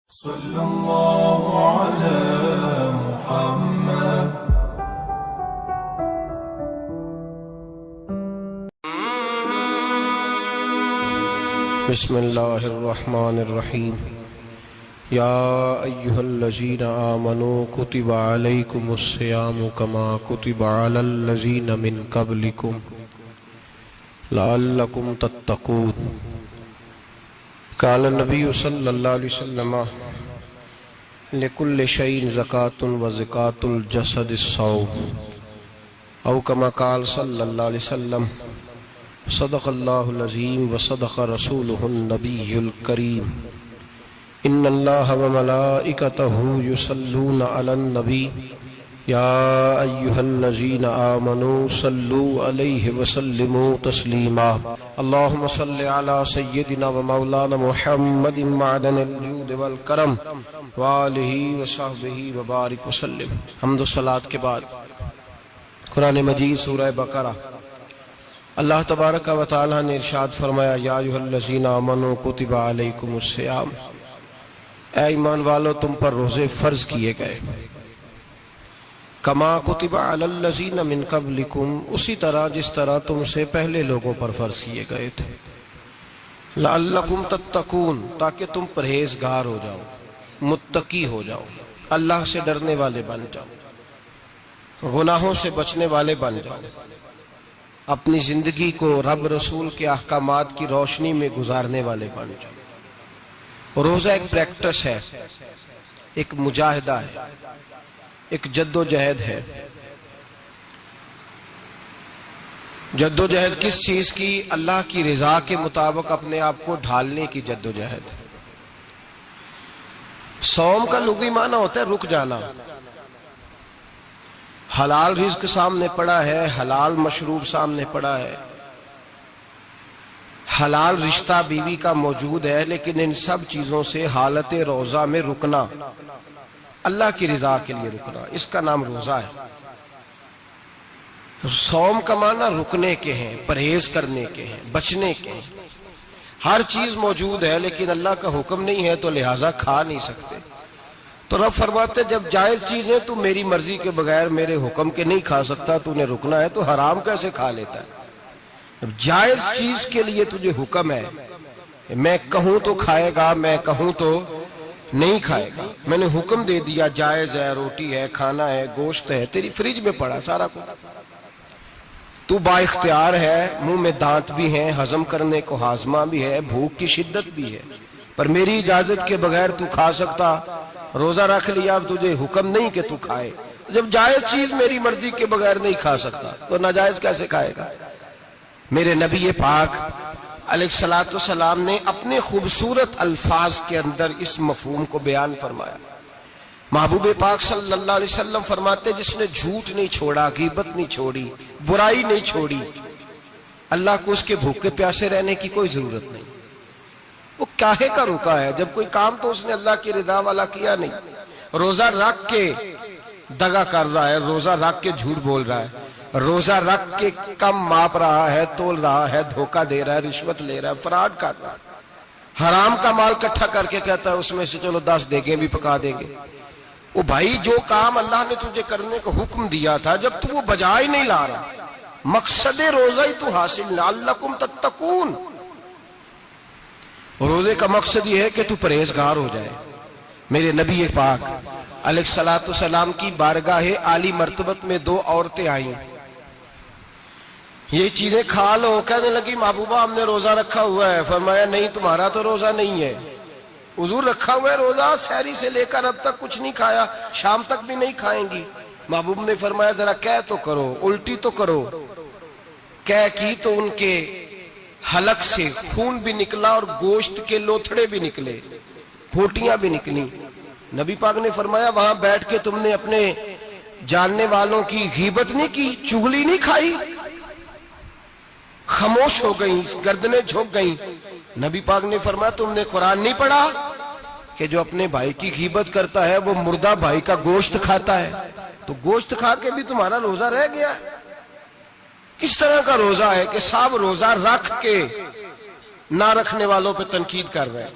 صلى الله على محمد. بسم الله الرحمن الرحيم. يا أيها الذين آمنوا كتب عليكم الصيام كما كتب على الذين من قبلكم لعلكم تتقون. قال النبي صلى الله عليه وسلم لكل شيء زكاة وزكاة الجسد الصوم، أو كما قال صلى الله عليه وسلم صدق الله العظيم وصدق رسوله النبي الكريم. إن الله وملائكته يصلون على النبي يا أيها الذين آمنوا صلوا عليه وسلموا تسليما. اللهم صل على سيدنا ومولانا محمد معدن الجود والکرم وآلہ وصحبہ وبارک وسلم. حمد و صلاۃ کے بعد قرآن مجید سورہ بقرہ، اللہ تبارک و تعالی نے ارشاد فرمایا یا ایھا الذین آمنوا کتب علیکم الصیام، اے ایمان والو تم پر روزے فرض کیے گئے. کما کتب علی الذین من قبلکم، اسی طرح جس طرح تم سے پہلے لوگوں پر فرض کیے گئے تھے. لعلکم تتقون، تاکہ تم پرہیزگار ہو جاؤ، متقی ہو جاؤ، اللہ سے ڈرنے والے بن جاؤ، گناہوں سے بچنے والے بن جاؤ، اپنی زندگی کو رب رسول کے احکامات کی روشنی میں گزارنے والے بن جاؤ. روزہ ایک پریکٹس ہے، ایک مجاہدہ ہے، ایک جد و جہد ہے. جد و جہد کس چیز کی؟ اللہ کی رضا کے مطابق اپنے آپ کو ڈھالنے کی جد و جہد. صوم کا لغوی معنی ہوتا ہے رک جانا. حلال رزق سامنے پڑا ہے، حلال مشروب سامنے پڑا ہے، حلال رشتہ بیوی کا موجود ہے، لیکن ان سب چیزوں سے حالت روزہ میں رکنا، اللہ کی رضا کے لیے رکنا، اس کا نام روزہ ہے. صوم کا معنی رکنے کے ہیں، پرہیز کرنے کے ہیں، بچنے کے ہیں. ہر چیز موجود ہے لیکن اللہ کا حکم نہیں ہے تو لہٰذا کھا نہیں سکتے. تو رب فرماتے جب جائز چیز ہے تو میری مرضی کے بغیر میرے حکم کے نہیں کھا سکتا، تو انہیں رکنا ہے تو حرام کیسے کھا لیتا ہے؟ جب جائز چیز کے لیے تجھے حکم ہے، میں کہوں تو کھائے گا، میں کہوں تو نہیں کھائے گا. میں نے حکم دے دیا جائز ہے، روٹی ہے، کھانا ہے، گوشت ہے، تیری فریج میں پڑا سارا کچھ، تو با اختیار ہے، منہ میں دانت بھی ہیں، ہضم کرنے کو ہاضمہ بھی ہے، بھوک کی شدت بھی ہے، پر میری اجازت کے بغیر تو کھا سکتا. روزہ رکھ لیا، اب تجھے حکم نہیں کہ تو کھائے. جب جائز چیز میری مرضی کے بغیر نہیں کھا سکتا تو ناجائز کیسے کھائے گا؟ میرے نبی پاک علیہ السلام نے اپنے خوبصورت الفاظ کے اندر اس مفہوم کو بیان فرمایا. محبوب پاک صلی اللہ علیہ وسلم فرماتے جس نے جھوٹ نہیں چھوڑا، غیبت نہیں چھوڑی، برائی نہیں چھوڑی، اللہ کو اس کے بھوکے پیاسے رہنے کی کوئی ضرورت نہیں. وہ کاہے کا رکا ہے؟ جب کوئی کام تو اس نے اللہ کی رضا والا کیا نہیں. روزہ رکھ کے دغا کر رہا ہے، روزہ رکھ کے جھوٹ بول رہا ہے، روزہ رکھ کے کم ماپ رہا ہے، تول رہا ہے، دھوکہ دے رہا ہے، رشوت لے رہا ہے، فراڈ کر رہا ہے، حرام کا مال کٹھا کر کے کہتا ہے اس میں سے چلو 10 دیگیں بھی پکا دیں گے. وہ بھائی جو کام اللہ نے تجھے کرنے کو حکم دیا تھا جب تو وہ بجا ہی نہیں لا رہا، مقصد روزہ ہی تو حاصل لعلکم تتقون. روزے کا مقصد یہ ہے کہ تو پرہیزگار ہو جائے. میرے نبی پاک علیہ السلام کی بارگاہ عالی مرتبت میں 2 عورتیں آئیں. یہ چیزیں کھا لو. کہنے لگی محبوبہ ہم نے روزہ رکھا ہوا ہے. فرمایا نہیں، تمہارا تو روزہ نہیں ہے. حضور رکھا ہوا ہے روزہ، سحری سے لے کر اب تک کچھ نہیں کھایا، شام تک بھی نہیں کھائیں گی. محبوب نے فرمایا ذرا کہہ تو کرو، الٹی تو کرو. کہہ کی تو ان کے حلق سے خون بھی نکلا اور گوشت کے لوتھڑے بھی نکلے، پھوٹیاں بھی نکلی. نبی پاک نے فرمایا وہاں بیٹھ کے تم نے اپنے جاننے والوں کی غیبت نہیں کی، چغلی نہیں کھائی؟ خاموش ہو گئیں، گردنیں جھک گئیں. نبی پاک نے فرمایا تم نے قرآن نہیں پڑھا کہ جو اپنے بھائی کی غیبت کرتا ہے وہ مردہ بھائی کا گوشت کھاتا ہے؟ تو گوشت کھا کے بھی تمہارا روزہ رہ گیا. کس طرح کا روزہ ہے کہ صاحب روزہ رکھ کے نہ رکھنے والوں پہ تنقید کر رہے ہیں.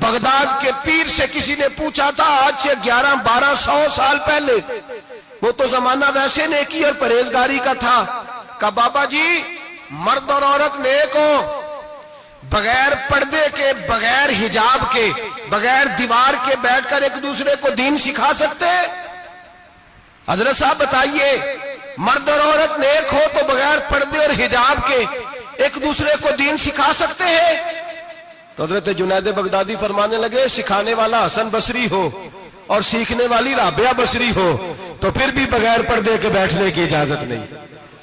بغداد کے پیر سے کسی نے پوچھا تھا آج سے 1100-1200 سال پہلے، وہ تو زمانہ ویسے نیکی اور پرہیزگاری کا تھا، کہا بابا جی مرد اور عورت نیک ہو، بغیر پردے کے، بغیر حجاب کے، بغیر دیوار کے بیٹھ کر ایک دوسرے کو دین سکھا سکتے ہیں؟ حضرت صاحب بتائیے، مرد اور عورت نیک ہو تو بغیر پردے اور حجاب کے ایک دوسرے کو دین سکھا سکتے ہیں؟ تو حضرت جنید بغدادی فرمانے لگے سکھانے والا حسن بصری ہو اور سیکھنے والی رابعہ بصری ہو تو پھر بھی بغیر پردے کے بیٹھنے کی اجازت نہیں۔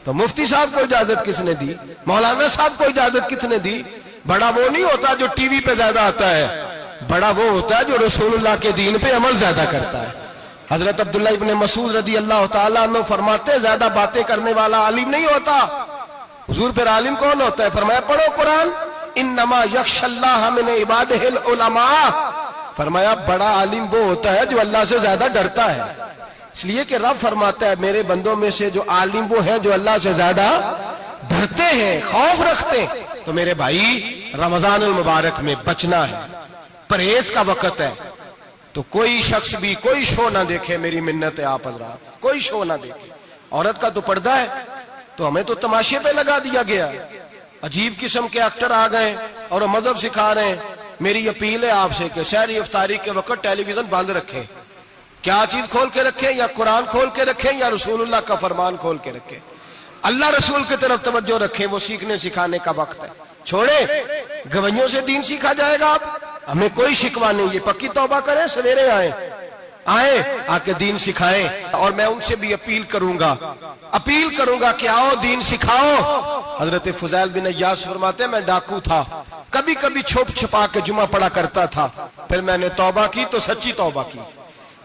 تو مفتی صاحب کو اجازت کس نے دی؟ مولانا صاحب کو اجازت کس نے دی؟ بڑا وہ نہیں ہوتا جو ٹی وی پہ زیادہ آتا ہے، بڑا وہ ہوتا ہے جو رسول اللہ کے دین پہ عمل زیادہ کرتا ہے۔ حضرت عبداللہ ابن مسعود رضی اللہ تعالیٰ عنہ فرماتے زیادہ باتیں کرنے والا عالم نہیں ہوتا۔ حضور پھر عالم کون ہوتا ہے؟ فرمایا پڑھو قرآن، انما یخشی اللہ من عبادہ العلماء، فرمایا بڑا عالم وہ ہوتا ہے جو اللہ سے زیادہ ڈرتا ہے، اس لیے کہ رب فرماتا ہے میرے بندوں میں سے جو عالم وہ ہیں جو اللہ سے زیادہ ڈرتے ہیں، خوف رکھتے ہیں۔ تو میرے بھائی رمضان المبارک میں بچنا ہے، پرہیز کا وقت ہے، تو کوئی شخص بھی کوئی شو نہ دیکھے، میری منت ہے آپ حضرات، کوئی شو نہ دیکھے۔ عورت کا تو پردہ ہے تو ہمیں تو تماشے پہ لگا دیا گیا، عجیب قسم کے ایکٹر آ گئے اور وہ مذہب سکھا رہے ہیں۔ میری اپیل ہے آپ سے کہ سحری افطاری کے وقت ٹیلی ویژن بند رکھیں، کیا چیز کھول کے رکھیں؟ یا قرآن کھول کے رکھیں یا رسول اللہ کا فرمان کھول کے رکھیں، اللہ رسول کی طرف توجہ رکھیں، وہ سیکھنے سکھانے کا وقت ہے۔ چھوڑے گویوں سے دین سیکھا جائے گا، ہمیں کوئی شکوہ نہیں، یہ پکی توبہ کریں، سویرے آئیں آ کے دین سکھائیں۔ اور میں ان سے بھی اپیل کروں گا کہ آؤ دین سکھاؤ۔ حضرت فضیل بن عیاض فرماتے ہیں میں ڈاکو تھا، کبھی کبھی چھپ چھپا کے جمعہ پڑھا کرتا تھا، پھر میں نے توبہ کی تو سچی توبہ کی،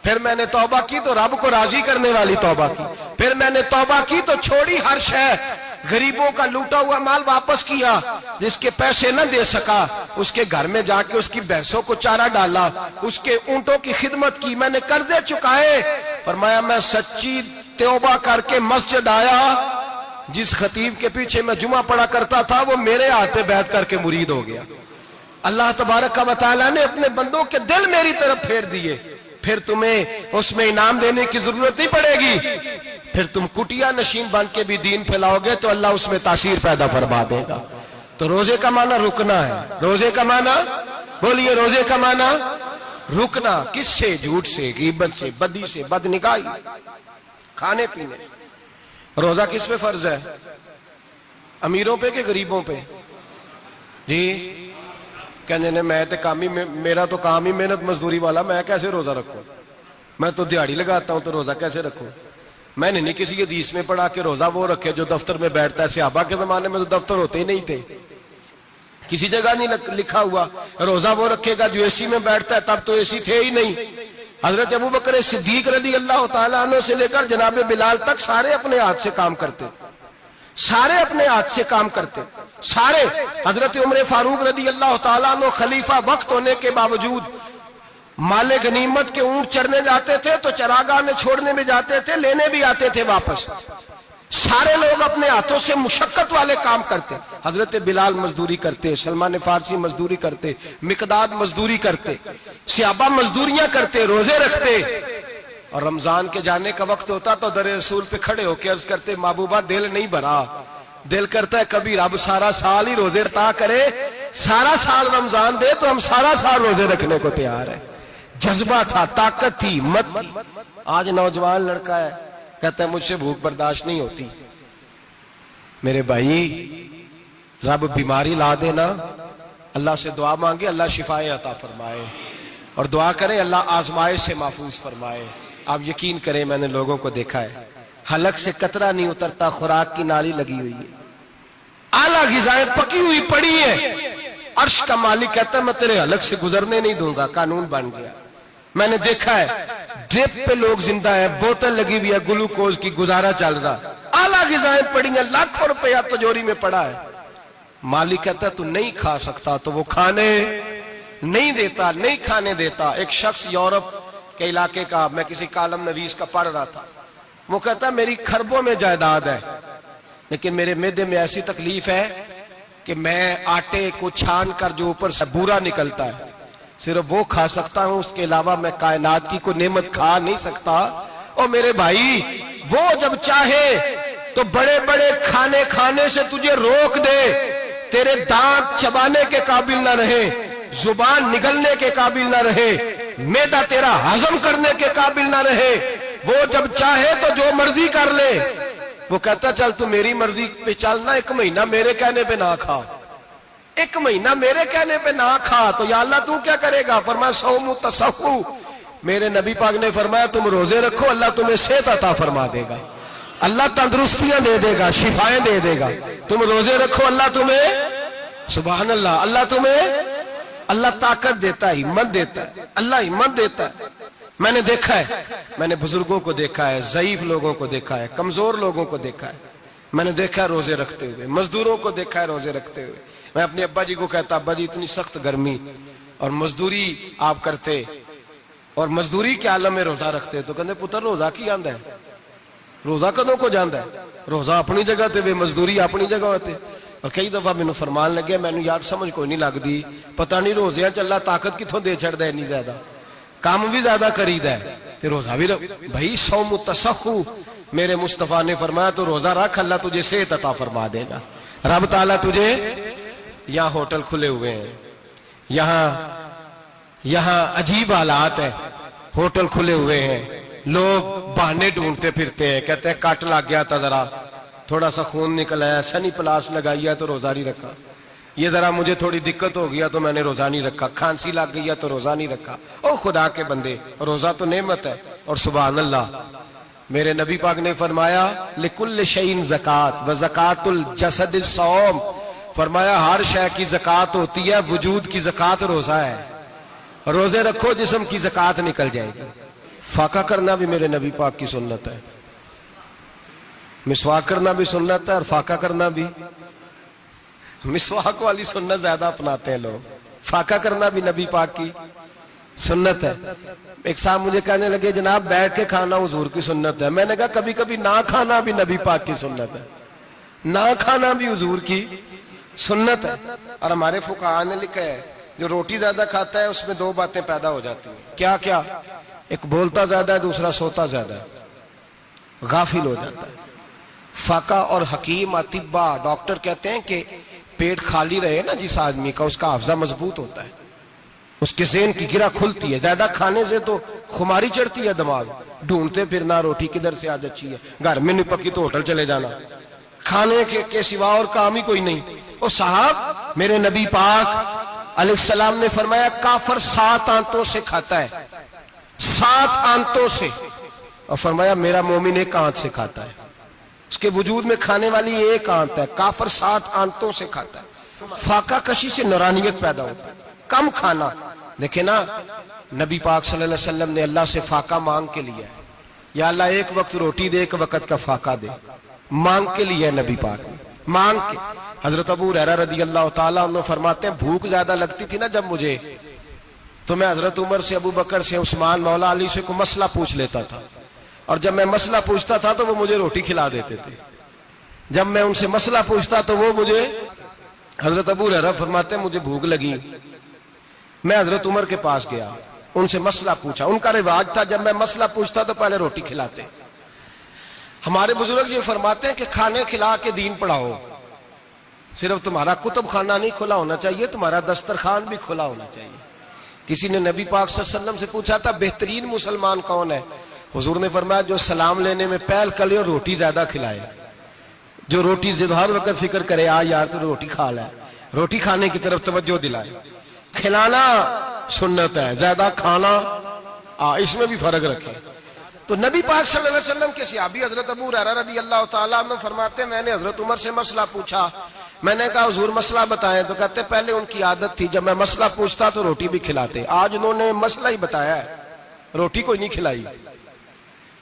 پھر میں نے توبہ کی تو رب کو راضی کرنے والی توبہ کی، پھر میں نے توبہ کی تو چھوڑی ہر شے، غریبوں کا لوٹا ہوا مال واپس کیا، جس کے پیسے نہ دے سکا اس کے گھر میں جا کے اس کی بھینسوں کو چارہ ڈالا، اس کے اونٹوں کی خدمت کی، میں نے قرضے چکائے۔ فرمایا میں سچی توبہ کر کے مسجد آیا، جس خطیب کے پیچھے میں جمعہ پڑھا کرتا تھا وہ میرے ہاتھ پہ بیعت کر کے مرید ہو گیا۔ اللہ تبارک و تعالیٰ نے اپنے بندوں کے دل میری طرف پھیر دیے، پھر تمہیں اس میں انعام دینے کی ضرورت نہیں پڑے گی، پھر تم کٹیا نشین بن کے بھی دین پھیلاؤ گے تو اللہ اس میں تاثیر پیدا فرما دے گا۔ تو روزے کا معنی رکنا ہے، روزے کا معنی بولیے، روزے کا معنی رکنا، کس سے؟ جھوٹ سے، غیبت سے، بدی سے، بدنگاہی، کھانے پینے۔ روزہ کس پہ فرض ہے؟ امیروں پہ کہ غریبوں پہ؟ جی کہنے نے میں تو کام ہی، میرا تو کام ہی محنت مزدوری والا، میں کیسے روزہ رکھوں؟ میں تو دیہڑی لگاتا ہوں تو روزہ کیسے رکھوں؟ میں نے نہیں کسی حدیث میں پڑھا کہ روزہ وہ رکھے جو دفتر میں بیٹھتا ہے، صحابہ کے زمانے میں تو دفتر ہوتے ہی نہیں تھے، کسی جگہ نہیں لکھا ہوا روزہ وہ رکھے گا جو اے سی میں بیٹھتا ہے، تب تو اے سی تھے ہی نہیں۔ حضرت ابوبکر صدیق رضی اللہ تعالیٰ عنہ سے لے کر جناب بلال تک سارے اپنے ہاتھ سے کام کرتے، سارے اپنے ہاتھ سے کام کرتے، سارے۔ حضرت عمر فاروق رضی اللہ تعالیٰ عنہ خلیفہ وقت ہونے کے باوجود مال غنیمت کے اونٹ چرنے جاتے تھے تو چراگاہ میں چھوڑنے میں جاتے تھے، لینے بھی آتے تھے واپس، سارے لوگ اپنے ہاتھوں سے مشقت والے کام کرتے۔ حضرت بلال مزدوری کرتے، سلمان فارسی مزدوری کرتے، مقداد مزدوری کرتے، صحابہ مزدوریاں کرتے، روزے رکھتے، اور رمضان کے جانے کا وقت ہوتا تو در رسول پہ کھڑے ہو کے عرض کرتے محبوبہ دل نہیں بھرا، دل کرتا ہے کبھی رب سارا سال ہی روزے عطا کرے، سارا سال رمضان دے تو ہم سارا سال روزے رکھنے کو تیار ہیں۔ جذبہ تھا، طاقت تھی، ہمت تھی۔ آج نوجوان لڑکا ہے کہتا ہے مجھ سے بھوک برداشت نہیں ہوتی۔ میرے بھائی رب بیماری لا دینا، اللہ سے دعا مانگے اللہ شفائے عطا فرمائے، اور دعا کریں اللہ آزمائش سے محفوظ فرمائے۔ آپ یقین کریں میں نے لوگوں کو دیکھا ہے حلق سے قطرہ نہیں اترتا، خوراک کی نالی لگی ہوئی ہے، اعلیٰ غذائیں پکی ہوئی پڑی ہیں، عرش کا مالک کہتا ہے میں تیرے حلق سے گزرنے نہیں دوں گا، قانون بن گیا۔ میں نے دیکھا ہے ڈرپ پہ لوگ زندہ ہیں، بوتل لگی ہوئی ہے گلوکوز کی، گزارا چل رہا، اعلیٰ غذائیں پڑی ہیں، لاکھوں روپیہ تجوری میں پڑا ہے، مالک کہتا ہے تو نہیں کھا سکتا، تو وہ کھانے نہیں دیتا، نہیں کھانے دیتا۔ ایک شخص یورپ کے علاقے کا، میں کسی کالم نویس کا پڑھ رہا تھا، وہ کہتا ہے میری خربوں میں جائیداد ہے لیکن میرے معدے میں ایسی تکلیف ہے کہ میں آٹے کو چھان کر جو اوپر سے بورا نکلتا ہے صرف وہ کھا سکتا ہوں، اس کے علاوہ میں کائنات کی کوئی نعمت کھا نہیں سکتا۔ اور میرے بھائی وہ جب چاہے تو بڑے بڑے کھانے کھانے سے تجھے روک دے، تیرے دانت چبانے کے قابل نہ رہے، زبان نگلنے کے قابل نہ رہے، معدہ تیرا ہضم کرنے کے قابل نہ رہے، وہ جب چاہے تو جو مرضی کر لے۔ وہ کہتا چل تو میری مرضی پہ چلنا، 1 مہینہ میرے کہنے پہ نہ کھا، 1 مہینہ میرے کہنے پہ نہ کھا، تو یا اللہ تو کیا کرے گا؟ فرمایا صوم تصحو، میرے نبی پاک نے فرمایا تم روزے رکھو، اللہ تمہیں صحت عطا فرما دے گا، اللہ تندرستیاں دے دے گا، شفائیں دے دے گا۔ تم روزے رکھو، اللہ تمہیں، سبحان اللہ، اللہ طاقت دیتا ہے، ہمت دیتا ہے، اللہ ہمت دیتا ہے۔ میں نے دیکھا ہے، میں نے بزرگوں کو دیکھا ہے، ضعیف لوگوں کو دیکھا ہے، کمزور لوگوں کو دیکھا ہے، میں نے دیکھا ہے روزے رکھتے ہوئے، مزدوروں کو دیکھا ہے روزے رکھتے ہوئے۔ میں اپنے ابا جی کو کہتا ابا جی اتنی سخت گرمی اور مزدوری آپ کرتے اور مزدوری کے عالم میں روزہ رکھتے، تو کہتے پتر روزہ کی آندا ہے، روزہ کدوں کو جاندا ہے، روزہ اپنی جگہ تے وے مزدوری اپنی جگہ ہوتے۔ اور کئی دفعہ مینوں فرمان لگے، مینوں یار سمجھ کوئی نہیں لگدی، پتہ نہیں روزیاں چ اللہ طاقت کتھوں دے چھڑدا ہے اتنی زیادہ، کام بھی زیادہ کریدا ہے تے روزہ بھی بھائی صوم تصحو، میرے مصطفیٰ نے فرمایا تو روزہ رکھ، اللہ تجھے صحت عطا فرما دے گا۔ رب تعالیٰ تجھے، یہاں ہوٹل کھلے ہوئے ہیں، یہاں عجیب حالات ہیں، ہوٹل کھلے ہوئے ہیں، لوگ بہانے ڈھونڈتے پھرتے ہیں، کہتے ہیں کٹ لگ گیا تھا، ذرا تھوڑا سا خون نکل آیا، سنی پلاس لگائی ہے تو روزہ نہیں رکھا، یہ ذرا مجھے تھوڑی دقت ہو گیا تو میں نے روزہ نہیں رکھا، کھانسی لگ گئی ہے تو روزہ نہیں رکھا۔ او خدا کے بندے، روزہ تو نعمت ہے۔ اور سبحان اللہ، میرے نبی پاک نے فرمایا لکل شیء زکات و زکات الجسد الصوم، فرمایا ہر شے کی زکات ہوتی ہے، وجود کی زکات روزہ ہے، روزے رکھو جسم کی زکات نکل جائے گی۔ فاقہ کرنا بھی میرے نبی پاک کی سنت ہے، مسواک کرنا بھی سنت ہے، اور فاقہ کرنا بھی، مسواک والی سنت زیادہ اپناتے ہیں لوگ، فاقہ کرنا بھی نبی پاک کی سنت ہے۔ ایک صاحب مجھے کہنے لگے جناب بیٹھ کے کھانا حضور کی سنت ہے، میں نے کہا کبھی کبھی نہ کھانا بھی نبی پاک کی سنت ہے، نہ کھانا بھی حضور کی سنت ہے۔ اور ہمارے فقہاء نے لکھا ہے جو روٹی زیادہ کھاتا ہے اس میں 2 باتیں پیدا ہو جاتی ہیں، کیا کیا؟ ایک بولتا زیادہ ہے، دوسرا سوتا زیادہ ہے، غافل ہو جاتا ہے۔ فقہ اور حکیم اطباء ڈاکٹر کہتے ہیں کہ پیٹ خالی رہے نا جس آدمی کا، اس کا حافظہ مضبوط ہوتا ہے، اس کے ذہن کی گرہ کھلتی ہے۔ زیادہ کھانے سے تو خماری چڑھتی ہے، دماغ ڈھونڈتے پھرنا روٹی کدھر سے آج اچھی ہے، گھر میں نہیں پکی تو ہوٹل چلے جانا، کھانے کے سوا اور کام ہی کوئی نہیں۔ اور صاحب میرے نبی پاک علیہ السلام نے فرمایا کافر 7 آنتوں سے کھاتا ہے، 7 آنتوں سے، اور فرمایا میرا مومن 1 آنت سے کھاتا ہے، اس کے وجود میں کھانے والی 1 آنت ہے، کافر 7 آنتوں سے کھاتا ہے۔ فاقہ کشی سے نورانیت پیدا ہوتا ہے، کم کھانا۔ دیکھیں نا نبی پاک صلی اللہ علیہ وسلم نے اللہ سے فاقہ مانگ کے لیا ہے، یا اللہ 1 وقت روٹی دے، 1 وقت کا فاقہ دے، مانگ کے لیا ہے نبی پاک نے، مانگ کے۔ حضرت ابو ہریرہ رضی اللہ تعالیٰ عنہ فرماتے ہیں بھوک زیادہ لگتی تھی نا جب مجھے، تو میں حضرت عمر سے، ابو بکر سے، عثمان مولا علی سے کوئی مسئلہ پوچھ لیتا تھا، اور جب میں مسئلہ پوچھتا تھا تو وہ مجھے روٹی کھلا دیتے تھے، جب میں ان سے مسئلہ پوچھتا تو وہ مجھے، حضرت ابو ہریرہ فرماتے ہیں مجھے بھوک لگی، میں حضرت عمر کے پاس گیا، ان سے مسئلہ پوچھا، ان کا رواج تھا جب میں مسئلہ پوچھتا تو پہلے روٹی کھلاتے۔ ہمارے بزرگ یہ فرماتے ہیں کہ کھانے کھلا کے دین پڑھاؤ، صرف تمہارا کتب خانہ نہیں کھلا ہونا چاہیے، تمہارا دسترخوان بھی کھلا ہونا چاہیے۔ کسی نے نبی پاک صلی اللہ علیہ وسلم سے پوچھا تھا بہترین مسلمان کون ہے؟ حضور نے فرمایا جو سلام لینے میں پہل کرے اور روٹی زیادہ کھلائے، جو روٹی ہر وقت فکر کرے آ یار تو روٹی کھا لے، روٹی کھانے کی طرف توجہ دلائے۔ کھلانا سنت ہے، زیادہ کھانا اس میں بھی فرق رکھے۔ تو نبی پاک صلی اللہ علیہ وسلم کے صحابی حضرت ابو ہریرہ رضی اللہ تعالیٰ عنہ فرماتے ہیں میں نے حضرت عمر سے مسئلہ پوچھا، میں نے کہا حضور مسئلہ بتائیں، تو کہتے پہلے ان کی عادت تھی جب میں مسئلہ پوچھتا تو روٹی بھی کھلاتے، آج انہوں نے مسئلہ ہی بتایا ہے، روٹی کوئی نہیں کھلائی۔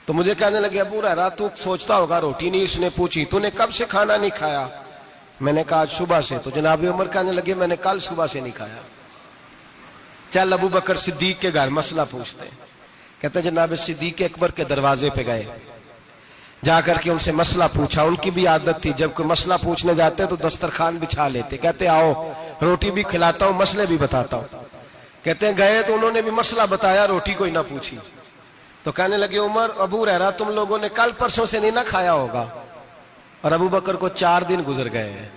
تو مجھے کہنے لگے ابو ہریرہ تو سوچتا ہوگا روٹی نہیں اس نے پوچھی، تو نے کب سے کھانا نہیں کھایا؟ میں نے کہا آج صبح سے۔ تو جناب عمر کہنے لگے میں نے کل صبح سے نہیں کھایا۔ چل ابو بکر صدیق کے گھر مسئلہ پوچھتے ہیں، کہتے ہیں جناب صدیق اکبر کے دروازے پہ گئے، جا کر کے ان سے مسئلہ پوچھا۔ ان کی بھی عادت تھی جب کوئی مسئلہ پوچھنے جاتے تو دسترخوان بچھا لیتے، کہتے آؤ روٹی بھی کھلاتا ہوں مسئلے بھی بتاتا ہوں۔ کہتے ہیں گئے تو انہوں نے بھی مسئلہ بتایا, روٹی کوئی نہ پوچھی. تو کہنے لگے عمر ابو ہریرہ تم لوگوں نے کل پرسوں سے نہیں نہ کھایا ہوگا. اور ابو بکر کو 4 دن گزر گئے ہیں,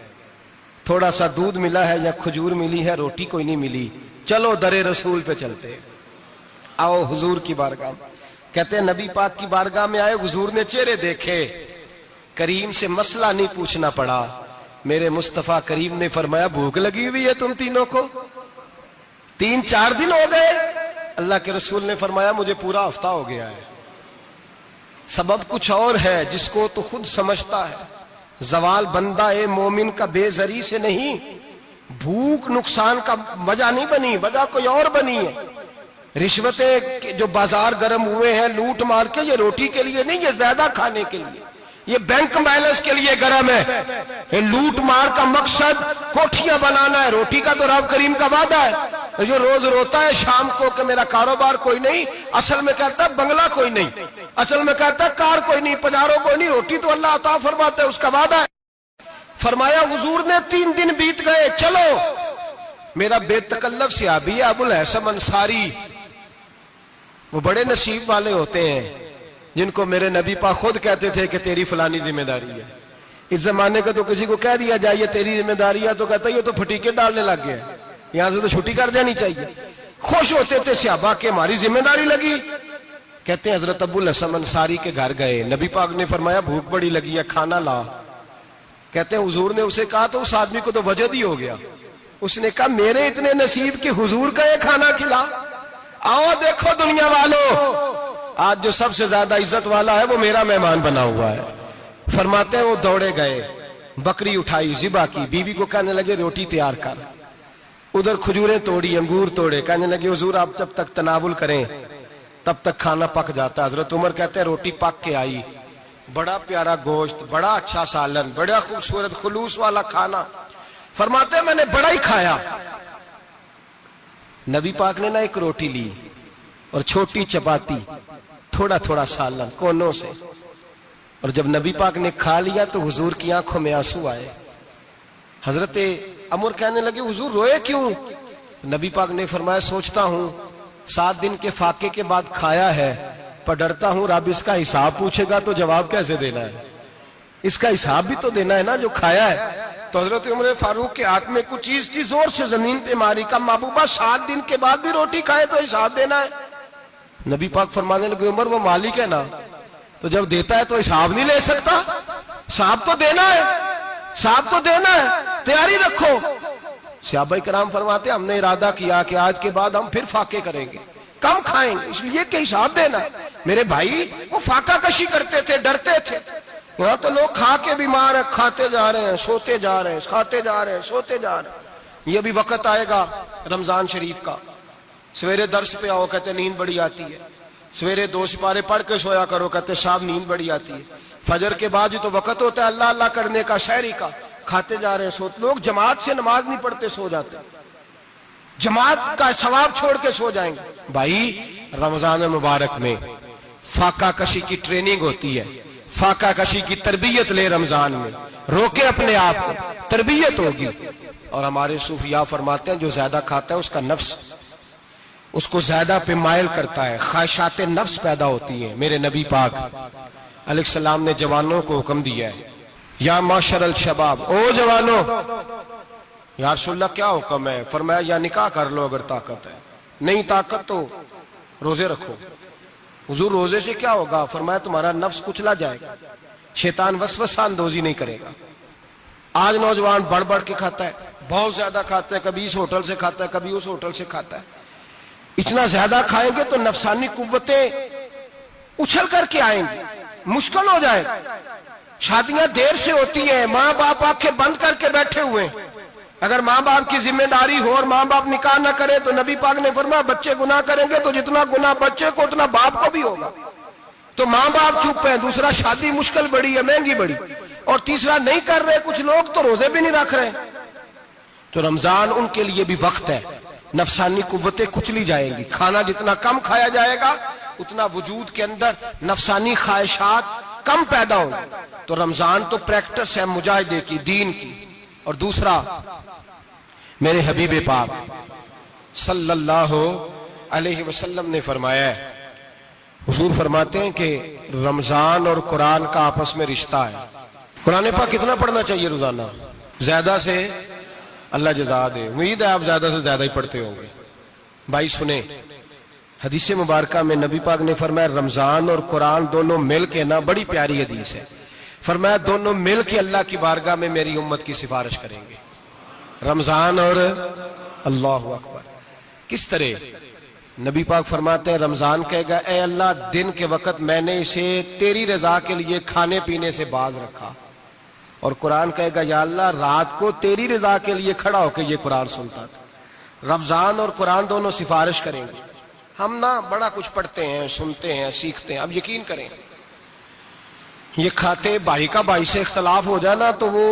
تھوڑا سا دودھ ملا ہے یا کھجور ملی ہے, روٹی کوئی نہیں ملی. چلو در رسول پہ چلتے, آؤ حضور کی بارگاہ. کہتے ہیں نبی پاک کی بارگاہ میں آئے, حضور نے چہرے دیکھے, کریم سے مسئلہ نہیں پوچھنا پڑا. میرے مصطفیٰ کریم نے فرمایا بھوک لگی ہوئی ہے تم تینوں کو, 3-4 دن ہو گئے. اللہ کے رسول نے فرمایا مجھے پورا ہفتہ ہو گیا ہے. سبب کچھ اور ہے جس کو تو خود سمجھتا ہے. زوال بندہ مومن کا بے زری سے نہیں, بھوک نقصان کا وجہ نہیں بنی, وجہ کوئی اور بنی ہے. رشوتیں جو بازار گرم ہوئے ہیں لوٹ مار کے, یہ روٹی کے لیے نہیں, یہ زیادہ کھانے کے لیے, یہ بینک بیلنس کے لیے گرم ہے. یہ لوٹ مار کا مقصد کوٹھیاں بنانا ہے, روٹی کا تو رب کریم کا وعدہ ہے. جو روز روتا ہے شام کو کہ میرا کاروبار کوئی نہیں, اصل میں کہتا ہے بنگلہ کوئی نہیں, اصل میں کہتا ہے کار کوئی نہیں, پجارو کوئی نہیں, روٹی تو اللہ عطا فرماتا ہے, اس کا وعدہ ہے. فرمایا حضور نے 3 دن بیت گئے, چلو. میرا بے تکلف صحابی ہے ابو الحسن انصاری, وہ بڑے نصیب والے ہوتے ہیں جن کو میرے نبی پاک خود کہتے تھے کہ تیری فلانی ذمہ داری ہے. اس زمانے کا تو کسی کو کہہ دیا جائے یہ تیری ذمہ داری ہے تو کہتا ہے یہ تو پھٹیکے ڈالنے لگ گیا, یہاں سے تو چھٹی کر دینی چاہیے. خوش ہوتے تھے صحابہ کہ ہماری ذمہ داری لگی. کہتے ہیں حضرت ابو الحسن انصاری کے گھر گئے, نبی پاک نے فرمایا بھوک بڑی لگی ہے کھانا لا. کہتے ہیں حضور نے اسے کہا تو اس آدمی کو تو وجد ہی ہو گیا. اس نے کہا میرے اتنے نصیب کہ حضور کا یہ کھانا کھلا. آؤ دیکھو دنیا والو, آج جو سب سے زیادہ عزت والا ہے وہ میرا مہمان بنا ہوا ہے. فرماتے ہیں وہ دوڑے گئے, بکری اٹھائی, ذبح کی, بیوی کو کہنے لگے روٹی تیار کر. ادھر کھجوریں توڑی, انگور توڑے, کہنے لگے حضور آپ جب تک تناول کریں تب تک کھانا پک جاتا ہے. حضرت عمر کہتے ہیں روٹی پک کے آئی, بڑا پیارا گوشت, بڑا اچھا سالن, بڑا خوبصورت خلوص والا کھانا. فرماتے ہیں میں نے بڑا ہی کھایا. نبی پاک نے نہ ایک روٹی لی اور چھوٹی چپاتی, تھوڑا تھوڑا سالن کونوں سے, اور جب نبی پاک نے کھا لیا تو حضور کی آنکھوں میں آنسو آئے. حضرت عمر کہنے لگے حضور روئے کیوں؟ نبی پاک نے فرمایا سوچتا ہوں 7 دن کے فاقے کے بعد کھایا ہے, پر ڈرتا ہوں رب اس کا حساب پوچھے گا تو جواب کیسے دینا ہے, اس کا حساب بھی تو دینا ہے نا جو کھایا ہے. تو حضرت عمر فاروق کے ہاتھ میں کچھ چیز تھی, زور سے زمین پہ ماری, کا محبوبہ 7 دن کے بعد بھی روٹی کھائے تو حساب دینا ہے. نبی پاک فرمانے لگے عمر وہ مالک ہے نا, تو جب دیتا ہے تو حساب نہیں لے سکتا, حساب تو دینا ہے, حساب تو دینا ہے, تیاری رکھو. صحابہ کرام فرماتے ہم نے ارادہ کیا کہ آج کے بعد ہم پھر فاقے کریں گے, کم کھائیں گے, اس لیے کہ حساب دینا ہے. میرے بھائی وہ فاقہ کشی کرتے تھے, ڈرتے تھے. یہاں تو لوگ کھا کے بیمار ہیں, کھاتے جا رہے ہیں, سوتے جا رہے ہیں, کھاتے جا رہے ہیں, سوتے جا رہے ہیں. یہ بھی وقت آئے گا رمضان شریف کا, سویرے درس پہ آؤ کہتے نیند بڑی آتی ہے, سویرے 2 سپارے پڑھ کے سویا کرو کہتے صاحب نیند بڑی آتی ہے. فجر کے بعد ہی تو وقت ہوتا ہے اللہ اللہ کرنے کا, شہری کا, کھاتے جا رہے ہیں, سوتے. لوگ جماعت سے نماز نہیں پڑھتے سو جاتے, جماعت کا ثواب چھوڑ کے سو جائیں گے. بھائی رمضان مبارک میں فاقہ کشی کی ٹریننگ ہوتی ہے, فاقہ کشی کی تربیت لے, رمضان میں روکے اپنے آپ کو, تربیت ہوگی. اور ہمارے صوفیاء فرماتے ہیں جو زیادہ کھاتا ہے اس کا نفس اس کو زیادہ پہ مائل کرتا ہے, خواہشات نفس پیدا ہوتی ہیں. میرے نبی پاک علیہ السلام نے جوانوں کو حکم دیا ہے یا معاشر الشباب, او جوانوں. یا رسول اللہ کیا حکم ہے؟ فرمایا یا نکاح کر لو اگر طاقت ہے, نہیں طاقت تو روزے رکھو. حضور روزے سے کیا ہوگا؟ فرمایا تمہارا نفس کچلا جائے گا, شیطان وسوسہ اندوزی نہیں کرے گا. آج نوجوان بڑھ بڑھ کے کھاتا ہے, بہت زیادہ کھاتا ہے, کبھی اس ہوٹل سے کھاتا ہے, کبھی اس ہوٹل سے کھاتا ہے. اتنا زیادہ کھائیں گے تو نفسانی قوتیں اچھل کر کے آئیں گی, مشکل ہو جائے. شادیاں دیر سے ہوتی ہیں, ماں باپ آنکھیں بند کر کے بیٹھے ہوئے. اگر ماں باپ کی ذمہ داری ہو اور ماں باپ نکاح نہ کرے تو نبی پاک نے فرمایا بچے گناہ کریں گے تو جتنا گناہ بچے کو اتنا باپ کو بھی ہوگا. تو ماں باپ چپ ہیں, دوسرا شادی مشکل بڑی ہے, مہنگی بڑی, اور تیسرا نہیں کر رہے کچھ لوگ تو روزے بھی نہیں رکھ رہے. تو رمضان ان کے لیے بھی وقت ہے, نفسانی قوتیں کچلی جائیں گی. کھانا جتنا کم کھایا جائے گا اتنا وجود کے اندر نفسانی خواہشات کم پیدا ہوں. تو رمضان تو پریکٹس ہے مجاہدے کی, دین کی. اور دوسرا میرے حبیب پاک صلی اللہ علیہ وسلم نے فرمایا ہے، حضور فرماتے ہیں کہ رمضان اور قرآن کا آپس میں رشتہ ہے۔ قرآن پاک کتنا پڑھنا چاہیے روزانہ؟ زیادہ سے اللہ جزا دے، امید ہے آپ زیادہ سے زیادہ ہی پڑھتے ہوں گے۔ بھائی سنیں، حدیث مبارکہ میں نبی پاک نے فرمایا رمضان اور قرآن دونوں مل کے نا، بڑی پیاری حدیث ہے، فرمایا دونوں مل کے اللہ کی بارگاہ میں میری امت کی سفارش کریں گے۔ رمضان اور اللہ اکبر، کس طرح؟ نبی پاک فرماتے ہیں رمضان کہے گا اے اللہ دن کے وقت میں نے اسے تیری رضا کے لیے کھانے پینے سے باز رکھا، اور قرآن کہے گا یا اللہ رات کو تیری رضا کے لیے کھڑا ہو کے یہ قرآن سنتا تھا۔ رمضان اور قرآن دونوں سفارش کریں گے۔ ہم نا بڑا کچھ پڑھتے ہیں، سنتے ہیں، سیکھتے ہیں، اب یقین کریں یہ کھاتے بھائی کا بھائی سے اختلاف ہو جائے نا تو وہ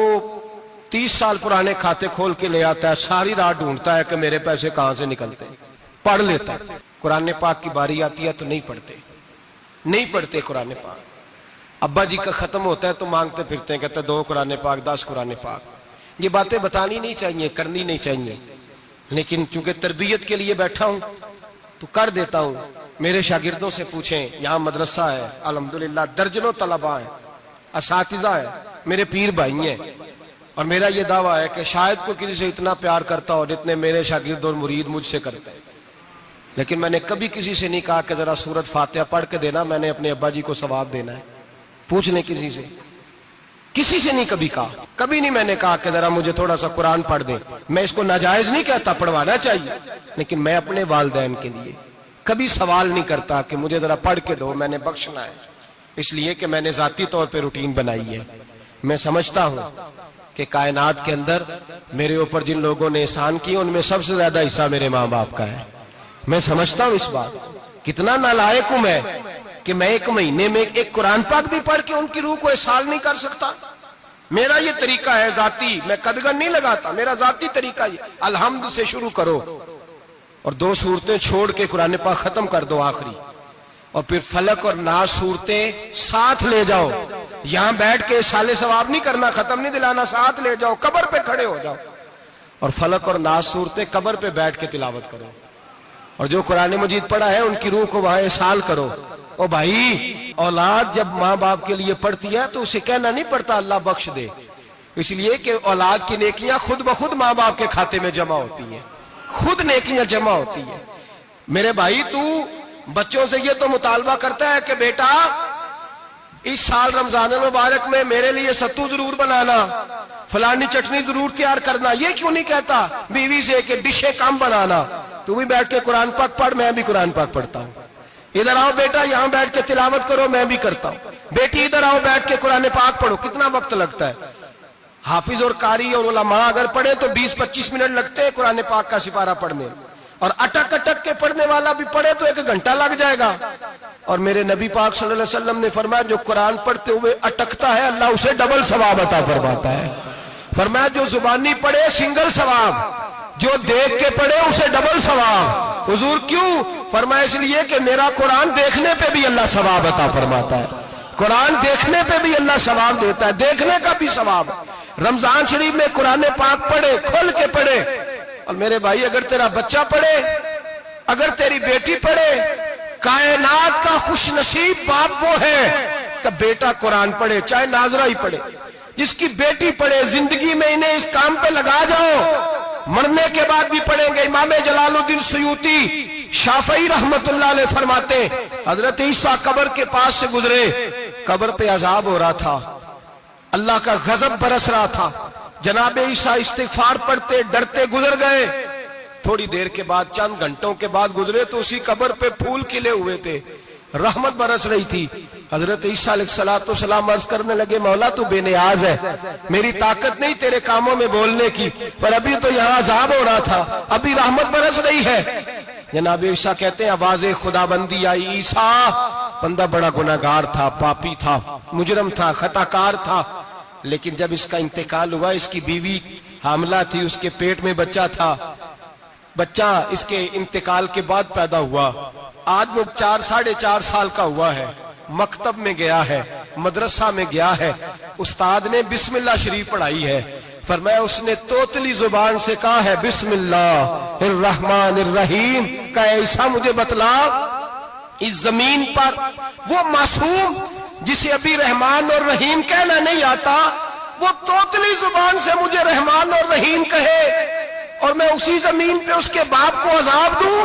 30 سال پرانے کھاتے کھول کے لے آتا ہے، ساری رات ڈھونڈتا ہے کہ میرے پیسے کہاں سے نکلتے ہیں، پڑھ لیتا ہے۔ قرآن پاک کی باری آتی ہے تو نہیں پڑھتے قرآن پاک۔ ابا جی کا ختم ہوتا ہے تو مانگتے پھرتے ہیں، کہتے ہیں 2 قرآن پاک 10 قرآن پاک۔ یہ باتیں بتانی نہیں چاہیے، کرنی نہیں چاہیے، لیکن چونکہ تربیت کے لیے بیٹھا ہوں تو کر دیتا ہوں۔ میرے شاگردوں سے پوچھیں، یہاں مدرسہ ہے الحمدللہ، درجنوں طلباء ہیں، اساتذہ ہیں، میرے پیر بھائی ہیں، اور میرا یہ دعویٰ ہے کہ شاید کوئی کسی سے اتنا پیار کرتا ہو جتنے میرے شاگرد اور مرید مجھ سے کرتے ہیں، لیکن میں نے کبھی کسی سے نہیں کہا کہ ذرا سورت فاتحہ پڑھ کے دینا، میں نے اپنے ابا جی کو ثواب دینا ہے۔ پوچھ لیں کسی سے نہیں کبھی کہا، کبھی نہیں میں نے کہا کہ ذرا مجھے تھوڑا سا قرآن پڑھ دیں۔ میں اس کو ناجائز نہیں کہتا، پڑھوانا چاہیے، لیکن میں اپنے والدین کے لیے کبھی سوال نہیں کرتا کہ مجھے ذرا پڑھ کے دو، میں نے بخشنا ہے، اس لیے کہ میں نے ذاتی طور پہ روٹین بنائی ہے۔ میں سمجھتا ہوں کہ کائنات کے اندر میرے اوپر جن لوگوں نے احسان کیے ان میں سب سے زیادہ حصہ میرے ماں باپ کا ہے۔ میں سمجھتا ہوں اس بات، کتنا نالائق ہوں میں کہ میں 1 مہینے میں ایک قرآن پاک بھی پڑھ کے ان کی روح کو احسال نہیں کر سکتا۔ میرا یہ طریقہ ہے ذاتی، میں قدغن نہیں لگاتا، میرا ذاتی طریقہ یہ، الحمد سے شروع کرو اور 2 سورتیں چھوڑ کے قرآن پاک ختم کر دو آخری، اور پھر فلق اور ناس صورتیں ساتھ لے جاؤ۔ یہاں بیٹھ کے سالے ثواب نہیں کرنا، ختم نہیں دلانا، ساتھ لے جاؤ، قبر پہ کھڑے ہو جاؤ اور فلق اور ناس صورتیں قبر پہ بیٹھ کے تلاوت کرو، اور جو قرآن مجید پڑھا ہے ان کی روح کو وہاں احسال کرو۔ او بھائی، اولاد جب ماں باپ کے لیے پڑھتی ہے تو اسے کہنا نہیں پڑتا اللہ بخش دے، اس لیے کہ اولاد کی نیکیاں خود بخود ماں باپ کے کھاتے میں جمع ہوتی ہیں، خود نیکیاں جمع ہوتی ہیں۔ میرے بھائی تو بچوں سے یہ تو مطالبہ کرتا ہے کہ بیٹا اس سال رمضان المبارک میں میرے لیے ستو ضرور بنانا، فلانی چٹنی ضرور تیار کرنا، یہ کیوں نہیں کہتا بیوی سے کہ ڈشیں کم بنانا؟ تو بھی بیٹھ کے قرآن پاک پڑھ، میں بھی قرآن پاک پڑھتا ہوں۔ ادھر آؤ بیٹا یہاں بیٹھ کے تلاوت کرو، میں بھی کرتا ہوں۔ بیٹی ادھر آؤ بیٹھ کے قرآن پاک پڑھو۔ کتنا وقت لگتا ہے؟ حافظ اور قاری اور علماء اگر پڑھے تو 20-25 منٹ لگتے ہیں قرآن پاک کا سپارہ پڑھنے، اور اٹک اٹک کے پڑھنے والا بھی پڑھے تو 1 گھنٹہ لگ جائے گا۔ اور میرے نبی پاک صلی اللہ علیہ وسلم نے فرمایا جو قرآن پڑھتے ہوئے اٹکتا ہے اللہ اسے ڈبل ثواب عطا فرماتا ہے۔ فرمایا جو زبانی پڑھے سنگل ثواب، جو دیکھ کے پڑھے اسے ڈبل ثواب۔ حضور کیوں؟ فرمایا اس لیے کہ میرا قرآن دیکھنے پہ بھی اللہ ثواب عطا فرماتا ہے، قرآن دیکھنے پہ بھی اللہ ثواب دیتا ہے، دیکھنے کا بھی ثواب۔ رمضان شریف میں قرآن پاک پڑھے، کھول کے پڑھے۔ اور میرے بھائی اگر تیرا بچہ پڑھے، اگر تیری بیٹی پڑھے، کائنات کا خوش نصیب باپ وہ ہے کہ بیٹا قرآن پڑھے، چاہے ناظرہ ہی پڑھے، جس کی بیٹی پڑھے۔ زندگی میں انہیں اس کام پہ لگا جاؤ، مرنے کے بعد بھی پڑھیں گے۔ امام جلال الدین سیوطی شافعی رحمت اللہ علیہ فرماتے ہیں حضرت عیسیٰ قبر کے پاس سے گزرے، قبر پہ عذاب ہو رہا تھا، اللہ کا غضب برس رہا تھا، جناب عیسیٰ استغفار پڑھتے ڈرتے گزر گئے۔ تھوڑی دیر کے بعد، چند گھنٹوں کے بعد گزرے تو اسی قبر پہ پھول کھلے ہوئے تھے، رحمت برس رہی تھی۔ حضرت عیسیٰ علیہ السلام عرض کرنے لگے مولا تو بے نیاز ہے، میری طاقت نہیں تیرے کاموں میں بولنے کی، پر ابھی تو یہاں عذاب ہو رہا تھا، ابھی رحمت برس رہی ہے۔ جناب عیسیٰ کہتے ہیں آواز خدا بندی آئی، عیسیٰ بندہ بڑا گناہگار تھا، پاپی تھا، مجرم تھا، خطا کار تھا، لیکن جب اس کا انتقال ہوا، اس کی بیوی حاملہ تھی، اس کے پیٹ میں بچہ تھا، بچہ اس کے انتقال کے بعد پیدا ہوا، آج وہ 4-4.5 سال کا ہوا ہے، مکتب میں گیا ہے، مدرسہ میں گیا ہے، استاد نے بسم اللہ شریف پڑھائی ہے، فرمایا اس نے توتلی زبان سے کہا ہے بسم اللہ الرحمن الرحیم کا ایسا مجھے بتلا اس زمین پر وہ معصوم جسے ابھی رحمان اور رحیم کہنا نہیں آتا، وہ توتلی زبان سے مجھے رحمان اور رحیم کہے اور میں اسی زمین پہ اس کے باپ کو عذاب دوں؟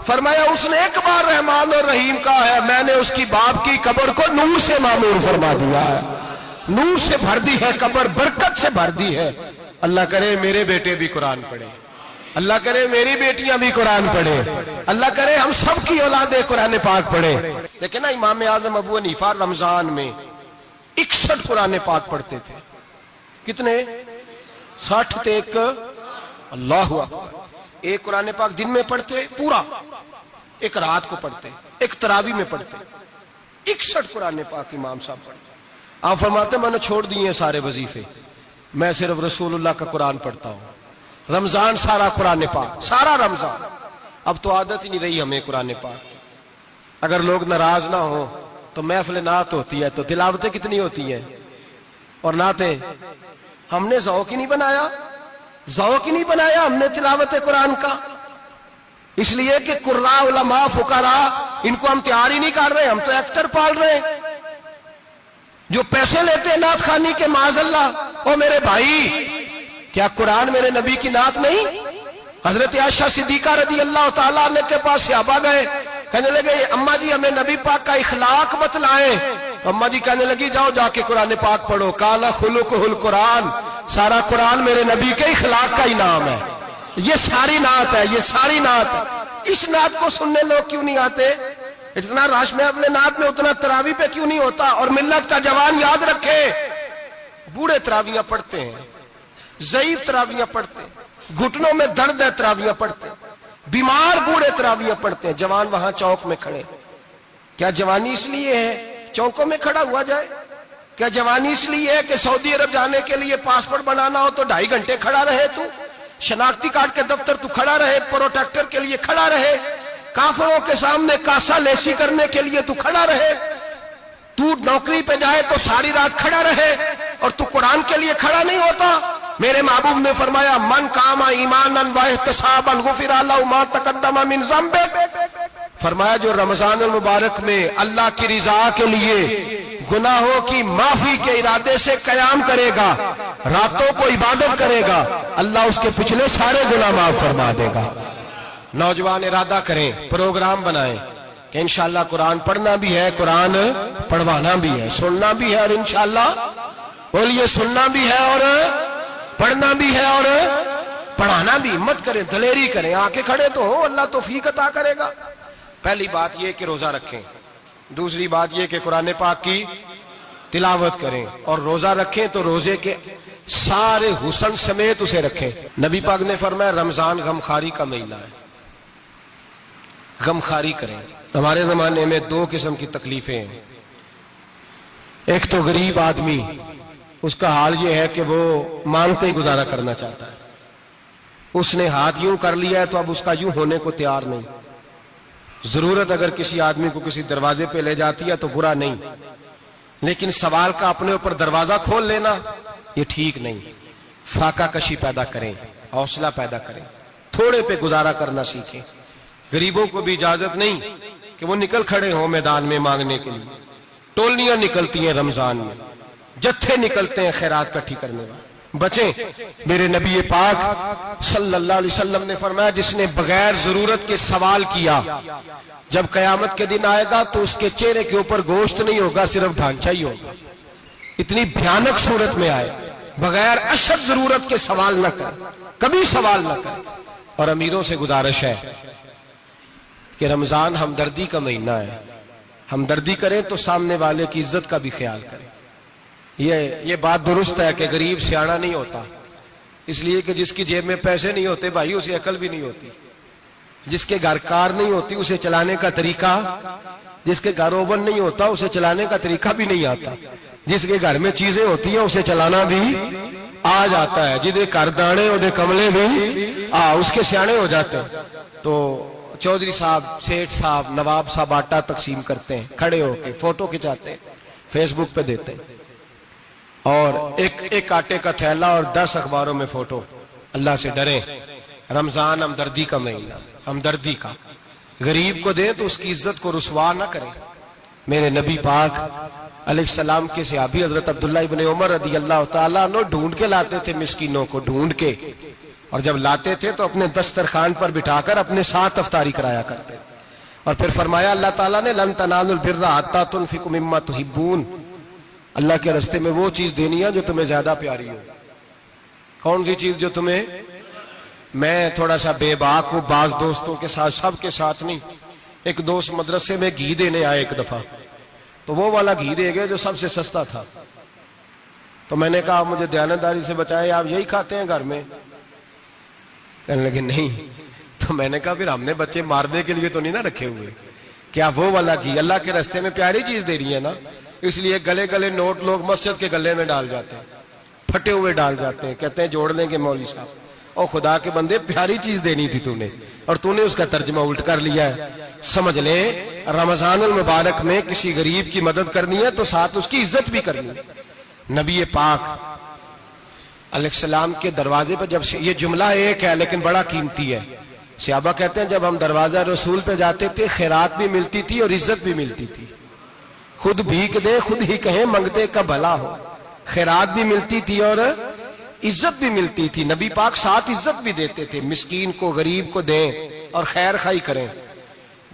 فرمایا اس نے ایک بار رحمان اور رحیم کہا ہے، میں نے اس کی باپ کی قبر کو نور سے معمور فرما دیا ہے، نور سے بھر دی ہے قبر، برکت سے بھر دی ہے۔ اللہ کرے میرے بیٹے بھی قرآن پڑھے، اللہ کرے میری بیٹیاں بھی قرآن پڑھے، اللہ کرے ہم سب کی اولادیں قرآن پاک پڑھے۔ لیکن نا امام اعظم ابو حنیفہ رمضان میں 61 قرآن پاک پڑھتے تھے۔ کتنے؟ 60 تے ایک، اللہ اکبر۔ ایک قرآن پاک دن میں پڑھتے پورا، ایک رات کو پڑھتے، ایک تراویح میں پڑھتے۔ 61 قرآن پاک امام صاحب پڑھتے۔ آپ فرماتے میں نے چھوڑ دیے سارے وظیفے، میں صرف رسول اللہ کا قرآن پڑھتا ہوں۔ رمضان سارا قرآن پاک، سارا رمضان۔ اب تو عادت ہی نہیں رہی ہمیں قرآن پاک کی۔ اگر لوگ ناراض نہ ہو تو محفل نعت ہوتی ہے تو تلاوتیں کتنی ہوتی ہیں، اور نعتیں ہم نے ذوق ہی نہیں بنایا، ذوق ہی نہیں بنایا ہم نے تلاوت قرآن کا، اس لیے کہ قراء علماء فقراء ان کو ہم تیار ہی نہیں کر رہے، ہم تو ایکٹر پال رہے ہیں جو پیسے لیتے ہیں نعت خوانی کے، معاذ اللہ۔ او میرے بھائی، کیا قرآن میرے نبی کی نعت نہیں؟ حضرت عائشہ صدیقہ رضی اللہ تعالیٰ عنہ کے پاس صحابہ گئے، کہنے لگے اماں جی ہمیں نبی پاک کا اخلاق بتلائیں۔ اماں جی کہنے لگی جاؤ جا کے قرآن پاک پڑھو، قال خلقہ القرآن، سارا قرآن میرے نبی کے اخلاق کا انعام ہے، یہ ساری نعت ہے، یہ ساری نعت ہے۔ اس نعت کو سننے لوگ کیوں نہیں آتے؟ اتنا رش میں اپنے نعت میں اتنا تراویح پہ کیوں نہیں ہوتا؟ اور ملت کا جوان یاد رکھے، بوڑھے تراویحاں پڑھتے ہیں، ضعیف تراویحاں پڑھتے ہیں، گھٹنوں میں درد ہے تراویحاں پڑھتے ہیں، بیمار بوڑھے تراویحاں پڑھتے ہیں، جوان وہاں چوک میں کھڑے۔ کیا جوانی اس لیے ہے چوکوں میں کھڑا ہوا جائے؟ کیا جوانی اس لیے ہے کہ سعودی عرب جانے کے لیے پاسپورٹ بنانا ہو تو 2.5 گھنٹے کھڑا رہے تو؟ شناختی کارڈ کے دفتر تو کھڑا رہے، پروٹیکٹر کے لیے کھڑا رہے، کافروں کے سامنے کاسا لیسی کرنے کے لیے تو کھڑا رہے، تو نوکری پہ جائے تو ساری رات کھڑا رہے، اور تو قرآن کے لیے کھڑا نہیں ہوتا؟ میرے محبوب نے فرمایا من قام ایمانا واحتسابا غفر له ما تقدم من ذنبه، فرمایا جو رمضان المبارک میں اللہ کی رضا کے لیے گناہوں کی معافی کے ارادے سے قیام کرے گا، راتوں کو عبادت کرے گا، اللہ اس کے پچھلے سارے گناہ معاف فرما دے گا۔ نوجوان ارادہ کریں، پروگرام بنائیں کہ انشاءاللہ قرآن پڑھنا بھی ہے، قرآن پڑھوانا بھی ہے، سننا بھی ہے، اور انشاءاللہ بولیے سننا بھی ہے اور پڑھنا بھی ہے اور پڑھانا بھی۔ ہمت کریں، دلیری کریں، آکے کھڑے تو ہو، اللہ توفیق عطا کرے گا۔ پہلی بات یہ کہ روزہ رکھیں، دوسری بات یہ کہ قرآن پاک کی تلاوت کریں، اور روزہ رکھیں تو روزے کے سارے حسن سمیت اسے رکھیں۔ نبی پاک نے فرمایا رمضان غمخواری کا مہینہ ہے، غمخواری کریں۔ ہمارے زمانے میں 2 قسم کی تکلیفیں ہیں، ایک تو غریب آدمی، اس کا حال یہ ہے کہ وہ مانگتے ہی گزارا کرنا چاہتا ہے، اس نے ہاتھ یوں کر لیا ہے تو اب اس کا یوں ہونے کو تیار نہیں۔ ضرورت اگر کسی آدمی کو کسی دروازے پہ لے جاتی ہے تو برا نہیں، لیکن سوال کا اپنے اوپر دروازہ کھول لینا یہ ٹھیک نہیں۔ فاقہ کشی پیدا کریں، حوصلہ پیدا کریں، تھوڑے پہ گزارا کرنا سیکھیں۔ غریبوں کو بھی اجازت نہیں کہ وہ نکل کھڑے ہوں میدان میں مانگنے کے لیے، ٹولیاں نکلتی ہیں رمضان میں، جتھے نکلتے ہیں خیرات کٹھی کرنے والے، بچیں۔ میرے نبی پاک صلی اللہ علیہ وسلم نے فرمایا جس نے بغیر ضرورت کے سوال کیا، جب قیامت کے دن آئے گا تو اس کے چہرے کے اوپر گوشت نہیں ہوگا، صرف ڈھانچہ ہی ہوگا۔ اتنی بھیانک صورت میں آئے، بغیر اشد ضرورت کے سوال نہ کر، کبھی سوال نہ کر۔ اور امیروں سے گزارش ہے کہ رمضان ہمدردی کا مہینہ ہے، ہمدردی کریں تو سامنے والے کی عزت کا بھی خیال کریں۔ یہ بات درست ہے کہ غریب سیاڑا نہیں ہوتا، اس لیے کہ جس کی جیب میں پیسے نہیں ہوتے بھائی اسے عقل بھی نہیں ہوتی، جس کے گھر کار نہیں ہوتی اسے چلانے کا طریقہ، جس کے گھر اوون نہیں ہوتا اسے چلانے کا طریقہ بھی نہیں آتا، جس کے گھر میں چیزیں ہوتی ہیں اسے چلانا بھی آ جاتا ہے، جدے کر دانے اودے کملے بھی اس کے سیانے ہو جاتے ہیں۔ تو چودھری صاحب، سیٹھ صاحب، نواب صاحب آٹا تقسیم کرتے ہیں، کھڑے ہو کے فوٹو کھچاتے ہیں، فیس بک پہ دیتے ہیں۔ اور ایک آٹے کا تھیلا اور 10 اخباروں میں فوٹو. اللہ سے ڈریں. رمضان ہمدردی کا مہینہ، ہمدردی کا. غریب کو دیں تو اس کی عزت کو رسوا نہ کریں. میرے نبی پاک علیہ السلام کے صحابی حضرت عبداللہ ابن عمر رضی اللہ تعالیٰ عنہ ڈھونڈ کے لاتے تھے مسکینوں کو، ڈھونڈ کے، اور جب لاتے تھے تو اپنے دسترخوان پر بٹھا کر اپنے ساتھ افطاری کرایا کرتے. اور پھر فرمایا اللہ تعالیٰ نے لن تنالوا البر حتی تنفقوا مما تحبون. اللہ کے راستے میں وہ چیز دینی ہے جو تمہیں زیادہ پیاری ہو. کون سی چیز جو تمہیں؟ میں تھوڑا سا بے باک ہوں، بعض دوستوں کے ساتھ، سب کے ساتھ نہیں. ایک دوست مدرسے میں گھی دینے آئے ایک دفعہ، تو وہ والا گھی دے گئے جو سب سے سستا تھا. تو میں نے کہا مجھے دیانتداری سے بچائے، آپ یہی کھاتے ہیں گھر میں؟ کہنے لگے نہیں. تو میں نے کہا پھر ہم نے بچے مارنے کے لیے تو نہیں نہ رکھے ہوئے، کیا وہ والا گھی اللہ کے راستے میں پیاری چیز دے رہی ہے نا. اس لیے گلے گلے نوٹ لوگ مسجد کے گلے میں ڈال جاتے ہیں، پھٹے ہوئے ڈال جاتے ہیں، کہتے ہیں جوڑ لیں گے مولوی صاحب. اور خدا کے بندے پیاری چیز دینی تھی تو نے، اور تو نے اس کا ترجمہ الٹ کر لیا ہے. سمجھ لیں رمضان المبارک میں کسی غریب کی مدد کرنی ہے تو ساتھ اس کی عزت بھی کرنی ہے. نبی پاک علیہ السلام کے دروازے پر جب یہ جملہ ایک ہے لیکن بڑا قیمتی ہے. صحابہ کہتے ہیں جب ہم دروازہ رسول پہ جاتے تھے خیرات بھی ملتی تھی اور عزت بھی ملتی تھی. خود بھیک دے خود ہی کہیں منگتے کا بھلا ہو. خیرات بھی ملتی تھی اور عزت بھی ملتی تھی. نبی پاک ساتھ عزت بھی دیتے تھے. مسکین کو غریب کو دیں اور خیر خائی کریں.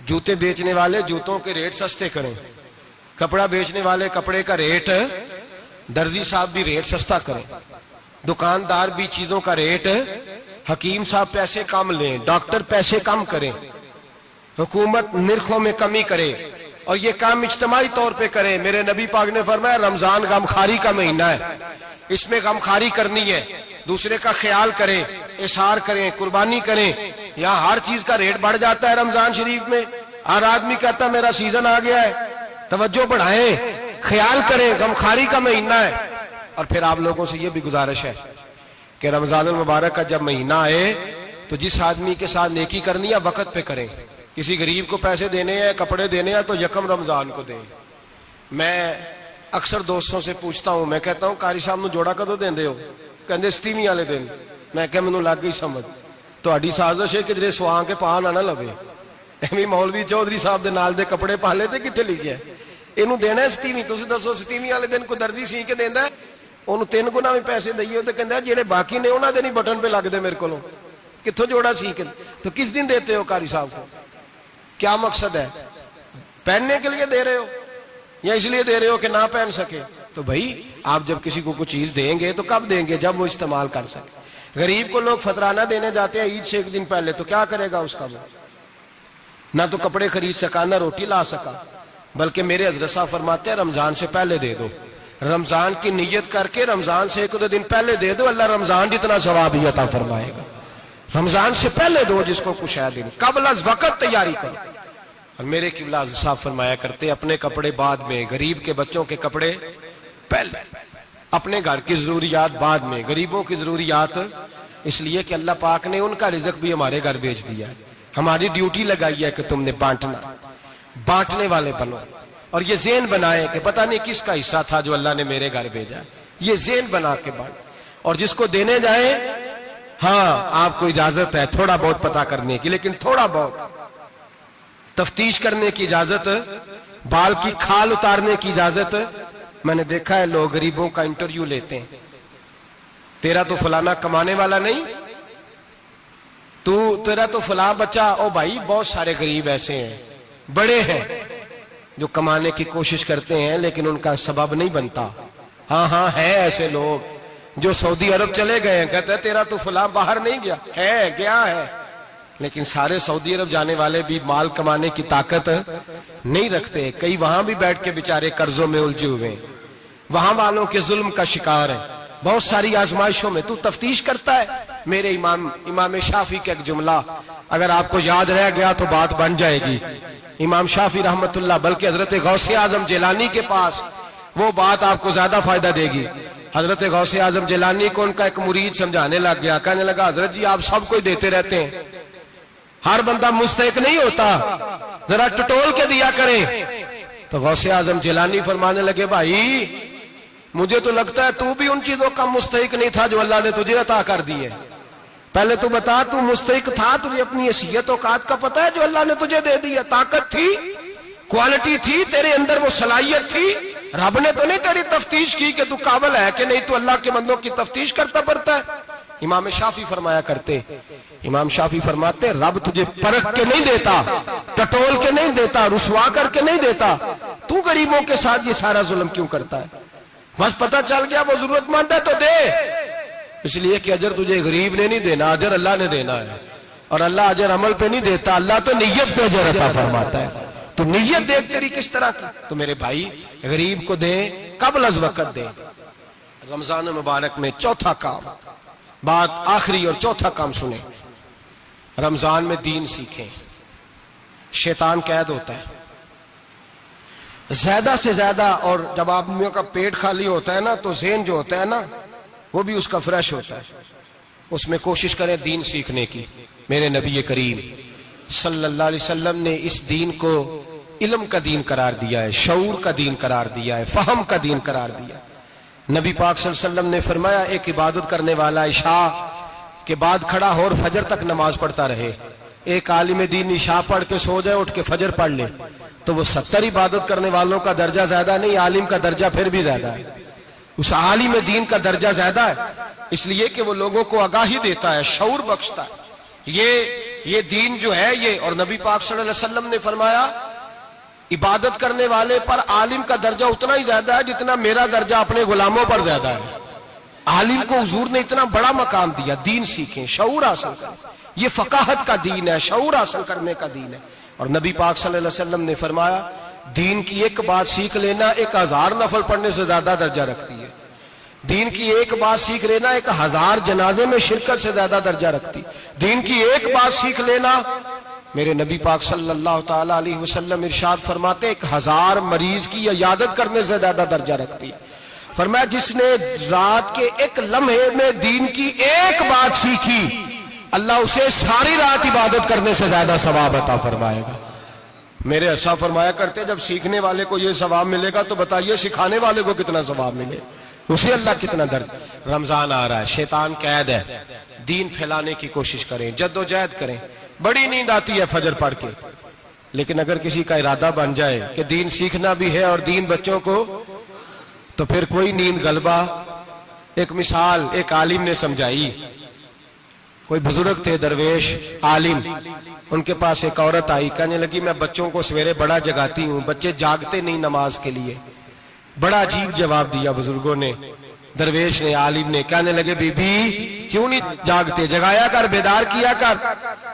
جوتے بیچنے والے جوتوں کے ریٹ سستے کریں. کپڑا بیچنے والے کپڑے کا ریٹ، درزی صاحب بھی ریٹ سستا کریں. دکاندار بھی چیزوں کا ریٹ، حکیم صاحب پیسے کم لیں، ڈاکٹر پیسے کم کریں، حکومت نرخوں میں کمی کرے، اور یہ کام اجتماعی طور پہ کریں. میرے نبی پاک نے فرمایا رمضان غمخواری کا مہینہ ہے، اس میں غمخواری کرنی ہے، دوسرے کا خیال کریں، اظہار کریں، قربانی کریں. یہاں ہر چیز کا ریٹ بڑھ جاتا ہے رمضان شریف میں. ہر آدمی کہتا ہے میرا سیزن آ گیا ہے. توجہ بڑھائیں، خیال کریں، غمخواری کا مہینہ ہے. اور پھر آپ لوگوں سے یہ بھی گزارش ہے کہ رمضان المبارک کا جب مہینہ آئے تو جس آدمی کے ساتھ نیکی کرنی ہے وقت پہ کریں. کسی غریب کو پیسے دینے ہیں، کپڑے دینے ہیں تو یکم رمضان کو دیں. میں اکثر دوستوں سے پوچھتا ہوں، میں کہتا ہوں قاری صاحب نو جوڑا کدو دیندے ہو؟ کہندے 27 والے دن. میں کہ مینوں لگ گئی سمجھ، تہاڈی سازش ہے کہ جڑے سواں کے پاں نہ لوے. ایویں مولوی چودھری صاحب دے نال دے کپڑے پا لے تے کتے لکھیا اینوں دینا ہے 27. تسی دسو 27 والے دن کو درزی سی کے دیندا ہے؟ انہوں 3 گنا بھی پیسے دئیے تو کہندہ ہے جڑے باقی نے انہاں دے نہیں بٹن پہ لگ دے میرے کو. کتھوں جوڑا سی کے تو کس دن دیتے ہو قاری صاحب کو؟ کیا مقصد ہے؟ پہننے کے لیے دے رہے ہو یا اس لیے دے رہے ہو کہ نہ پہن سکے؟ تو بھائی آپ جب کسی کو کچھ چیز دیں گے تو کب دیں گے؟ جب وہ استعمال کر سکے. غریب کو لوگ فطرانہ دینے جاتے ہیں عید سے ایک دن پہلے، تو کیا کرے گا اس کا؟ وہ نہ تو کپڑے خرید سکا نہ روٹی لا سکا. بلکہ میرے حضرت صاحب فرماتے ہیں رمضان سے پہلے دے دو. رمضان کی نیت کر کے رمضان سے 1-2 دن پہلے دے دو، اللہ رمضان جتنا ثواب ہی عطا فرمائے گا. رمضان سے پہلے دو جس کو کچھ ہے دن، قبل از وقت تیاری کرو. اور میرے قبلہ حضرت صاحب فرمایا کرتے اپنے کپڑے بعد میں، غریب کے بچوں کے کپڑے پہلے، اپنے گھر کی ضروریات بعد میں، غریبوں کی ضروریات. اس لیے کہ اللہ پاک نے ان کا رزق بھی ہمارے گھر بھیج دیا ہے. ہماری ڈیوٹی لگائی ہے کہ تم نے بانٹنا، بانٹنے والے بنو. اور یہ ذہن بنائے کہ پتہ نہیں کس کا حصہ تھا جو اللہ نے میرے گھر بھیجا. یہ ذہن بنا کے بانٹ. اور جس کو دینے جائیں، ہاں آپ کو اجازت ہے تھوڑا بہت پتہ کرنے کی، لیکن تھوڑا بہت تفتیش کرنے کی اجازت، بال کی کھال اتارنے کی اجازت. میں نے دیکھا ہے لوگ غریبوں کا انٹرویو لیتے ہیں. تیرا تو فلانا کمانے والا نہیں، تیرا تو فلاں بچہ. او بھائی بہت سارے غریب ایسے ہیں، بڑے ہیں جو کمانے کی کوشش کرتے ہیں لیکن ان کا سبب نہیں بنتا. ہاں ہے ایسے لوگ جو سعودی عرب چلے گئے ہیں، کہتے ہیں تیرا تو فلاں باہر نہیں گیا. گیا ہے، لیکن سارے سعودی عرب جانے والے بھی مال کمانے کی طاقت نہیں رکھتے. کئی وہاں بھی بیٹھ کے بیچارے قرضوں میں الجھے ہوئے ہیں، وہاں والوں کے ظلم کا شکار ہیں. بہت ساری آزمائشوں میں تو تفتیش کرتا ہے. میرے امام شافعی کا ایک جملہ اگر آپ کو یاد رہ گیا تو بات بن جائے گی. امام شافعی رحمت اللہ، بلکہ حضرت غوث اعظم جیلانی کے پاس وہ بات آپ کو زیادہ فائدہ دے گی. حضرت غوث اعظم جیلانی کو ان کا ایک مرید سمجھانے لگ گیا. کہنے لگا حضرت جی آپ سب کو دیتے رہتے ہیں، ہر بندہ مستحق نہیں ہوتا، ذرا ٹٹول کے دیا کریں. تو غوث اعظم جیلانی فرمانے لگے بھائی مجھے تو لگتا ہے تو بھی ان چیزوں کا مستحق نہیں تھا جو اللہ نے تجھے عطا کر دی ہے. پہلے تو بتا تو مستحق تھا, تجھے اپنی حیثیت اوقات کا پتہ ہے جو اللہ نے تجھے دے دی ہے؟ طاقت تھی, کوالٹی تھی, تیرے اندر وہ صلاحیت تھی. رب نے تو نہیں تیری تفتیش کی کہ تو قابل ہے کہ نہیں, تو اللہ کے بندوں کی تفتیش کرتا پڑتا ہے. امام شافعی فرمایا کرتے, امام شافعی فرماتے رب تجھے پرکھ کے نہیں دیتا, ٹٹول کے نہیں دیتا, رسوا کر کے نہیں دیتا, تو غریبوں کے ساتھ یہ سارا ظلم کیوں کرتا ہے؟ بس پتہ چل گیا وہ ضرورت مند ہے تو دے, اس لیے کہ اجر تجھے غریب نے نہیں دینا, اجر اللہ نے دینا ہے. اور اللہ اجر عمل پہ نہیں دیتا, اللہ تو نیت پہ اجر عطا فرماتا ہے. تو نیت دیکھ تیری کس طرح کی. تو میرے بھائی غریب کو دے, قبل از وقت دے. رمضان مبارک میں چوتھا کام, بات آخری اور چوتھا کام سنیں, رمضان میں دین سیکھیں. شیطان قید ہوتا ہے زیادہ سے زیادہ, اور جب آدمیوں کا پیٹ خالی ہوتا ہے نا تو ذہن جو ہوتا ہے نا وہ بھی اس کا فریش ہوتا ہے. اس میں کوشش کریں دین سیکھنے کی. میرے نبی کریم صلی اللہ علیہ وسلم نے اس دین کو علم کا دین قرار دیا ہے, شعور کا دین قرار دیا ہے, فہم کا دین قرار دیا. نبی پاک صلی اللہ علیہ وسلم نے فرمایا ایک عبادت کرنے والا عشاء کے بعد کھڑا ہو اور فجر تک نماز پڑھتا رہے. ایک عالم دین عشاء پڑھ کے سو جائے, اٹھ کے فجر پڑھ لے, تو وہ 70 عبادت کرنے والوں کا درجہ زیادہ نہیں, عالم کا درجہ پھر بھی زیادہ ہے. اس عالم دین کا درجہ زیادہ ہے, اس لیے کہ وہ لوگوں کو آگاہی دیتا ہے, شعور بخشتا ہے. یہ دین جو ہے یہ, اور نبی پاک صلی اللہ علیہ وسلم نے فرمایا عبادت کرنے والے پر عالم کا درجہ اتنا ہی زیادہ ہے جتنا میرا درجہ اپنے غلاموں پر زیادہ ہے. عالم کو حضور نے اتنا بڑا مقام دیا. دین سیکھیں, شعور حاصل کریں. یہ فقاہت کا دین ہے, شعور حاصل کرنے کا دین ہے. اور نبی پاک صلی اللہ علیہ وسلم نے فرمایا دین کی ایک بات سیکھ لینا 1000 نفل پڑھنے سے زیادہ درجہ رکھتی ہے. دین کی ایک بات سیکھ لینا 1000 جنازے میں شرکت سے زیادہ درجہ رکھتی. دین کی ایک بات سیکھ لینا, میرے نبی پاک صلی اللہ تعالی علیہ وسلم ارشاد فرماتے 1000 مریض کی عیادت کرنے سے زیادہ درجہ رکھتی. فرمایا جس نے رات کے ایک لمحے میں دین کی ایک بات سیکھی, اللہ اسے ساری رات عبادت کرنے سے زیادہ ثواب عطا فرمائے گا. میرے ایسا فرمایا کرتے جب سیکھنے والے کو یہ ثواب ملے گا تو بتائیے سکھانے والے کو کتنا ثواب ملے, اسے اللہ کتنا درد. رمضان آ رہا ہے, شیطان قید ہے, دین پھیلانے کی کوشش کریں, جد و جہد کریں. بڑی نیند آتی ہے فجر پڑھ کے, لیکن اگر کسی کا ارادہ بن جائے کہ دین سیکھنا بھی ہے اور دین بچوں کو, تو پھر کوئی نیند غلبہ. ایک مثال ایک عالم نے سمجھائی. کوئی بزرگ تھے, درویش عالم, ان کے پاس ایک عورت آئی, کہنے لگی میں بچوں کو سویرے بڑا جگاتی ہوں, بچے جاگتے نہیں نماز کے لیے. بڑا عجیب جواب دیا بزرگوں نے, درویش نے, عالم نے. کہنے لگے بی بی کیوں نہیں جاگتے, جگایا کر, بیدار کیا کر,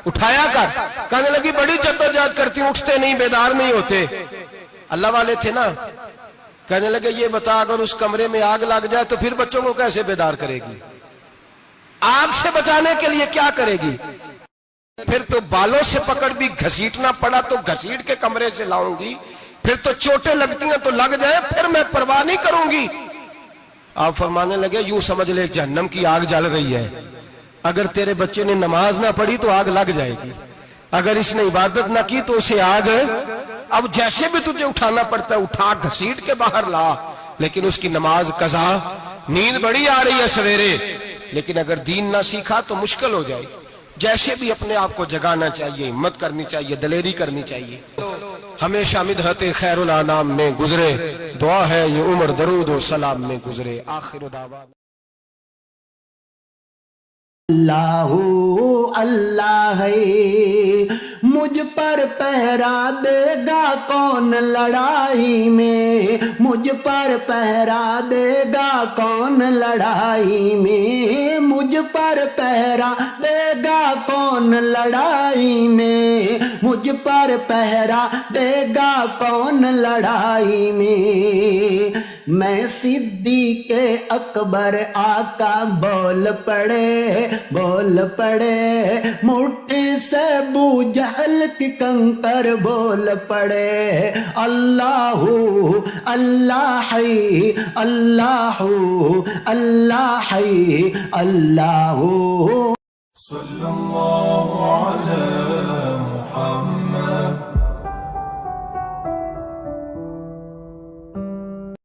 اٹھایا کر. کہنے لگی بڑی جدوجہد کرتی ہوں, اٹھتے نہیں, بیدار نہیں ہوتے. اللہ والے تھے نا. کہنے لگے یہ بتا اگر اس کمرے میں آگ لگ جائے تو پھر بچوں کو کیسے بیدار کرے گی, آگ سے بچانے کے لیے کیا کرے گی؟ پھر تو بالوں سے پکڑ بھی گھسیٹنا پڑا تو گھسیٹ کے کمرے سے لاؤں گی, پھر تو چوٹیں لگتی ہیں تو لگ جائے, پھر میں پرواہ نہیں کروں گی. آپ فرمانے لگے یوں سمجھ لے جہنم کی آگ جل رہی ہے, اگر تیرے بچے نے نماز نہ پڑھی تو آگ لگ جائے گی, اگر اس نے عبادت نہ کی تو اسے آگ, اب جیسے بھی تجھے اٹھانا پڑتا ہے اٹھا گھسیٹ کے باہر لا, لیکن اس کی نماز قضا. نیند بڑی آ رہی ہے سویرے, لیکن اگر دین نہ سیکھا تو مشکل ہو جائے. جیسے بھی اپنے آپ کو جگانا چاہیے, ہمت کرنی چاہیے, دلیری کرنی چاہیے. ہمیشہ مدحت خیر الانام میں گزرے, دعا ہے یہ عمر درود و سلام میں گزرے. آخر دعوانا اللہ اللہ ہے, مجھ پر پہرا دے گا کون لڑائی میں, مجھ پر پہرا دے گا کون لڑائی میں, مجھ پر پہرا دے گا کون لڑائی میں, مجھ پر پہرا دے گا کون لڑائی میں. میں صدیق اکبر آقا بول پڑے, بول پڑے, مٹھی سے بو جہل کی کنکر بول پڑے. اللہ اللہ ہے, اللہ اللہ ہے, اللہ. صلی اللہ علیہ